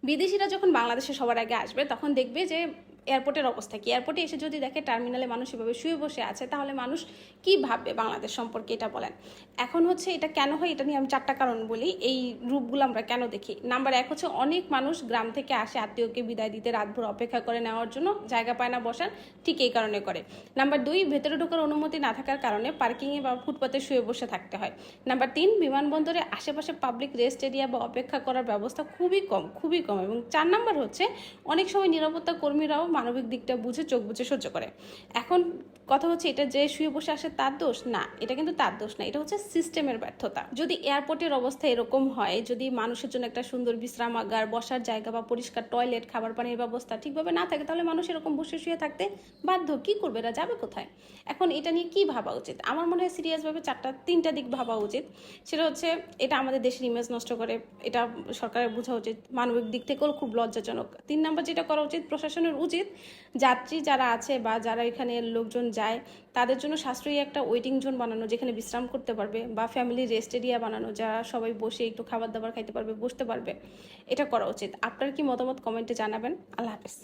বিদেশিরা যখন বাংলাদেশে সবার আগে আসবে তখন দেখবে যে এয়ারপোর্টের অবস্থা কি। এয়ারপোর্টে এসে যদি দেখে টার্মিনালে মানুষ এভাবে শুয়ে বসে আছে, তাহলে মানুষ কি ভাববে বাংলাদেশ সম্পর্কে, এটা বলেন। এখন হচ্ছে এটা কেন হয়, এটা নিয়ে আমি 4টা কারণ বলি, এই রূপগুলো আমরা কেন দেখি। নাম্বার 1 হচ্ছে অনেক মানুষ গ্রাম থেকে আসে আত্মীয়কে বিদায় দিতে, রাতভর অপেক্ষা করে নেওয়ার জন্য, জায়গা পায় না বসার, ঠিক এই কারণে করে। নাম্বার 2, ভেতরে ঢোকার অনুমতি না থাকার কারণে পার্কিংয়ে বা ফুটপাতে শুয়ে বসে থাকতে হয়। নাম্বার 3, বিমানবন্দরে আশেপাশে পাবলিক রেস্ট এরিয়া বা অপেক্ষা করার ব্যবস্থা খুবই কম। এবং 4 নাম্বার হচ্ছে অনেক সময় নিরাপত্তা কর্মীরাও মানবিক দিকটা বুঝে চোখ বুঝে সহ্য করে। এখন কথা হচ্ছে এটা যে শুয়ে বসে আসে তার দোষ না, এটা কিন্তু তার দোষ না, এটা হচ্ছে সিস্টেমের ব্যর্থতা। যদি এয়ারপোর্টের অবস্থা এরকম হয়, যদি মানুষের জন্য একটা সুন্দর বিশ্রামাগার, বসার জায়গা বা পরিষ্কার টয়লেট, খাবার পানির ব্যবস্থা ঠিকভাবে না থাকে, তাহলে মানুষ এরকম বসে শুয়ে থাকতে বাধ্য। কি করবে, এরা যাবে কোথায়? এখন এটা নিয়ে কি ভাবা উচিত? আমার মনে হয় সিরিয়াসভাবে 3টা দিক ভাবা উচিত। সেটা হচ্ছে এটা আমাদের দেশের ইমেজ নষ্ট করে, এটা সরকারের বোঝা উচিত। মানবিক দিক থেকেও খুব লজ্জাজনক। 3 নাম্বার যেটা করা উচিত, প্রশাসনের উচিত যাত্রী যারা আছে বা যারা এখানে লোকজন যায় তাদের জন্য সাশ্রয়ী একটা ওয়েটিং জোন বানানো, যেখানে বিশ্রাম করতে পারবে, বা ফ্যামিলি রেস্ট এরিয়া বানানো, যারা সবাই বসে একটু খাবার দাবার খাইতে পারবে, বসতে পারবে। এটা করা উচিত। আপনার কি মতামত কমেন্টে জানাবেন। আল্লাহ হাফেজ।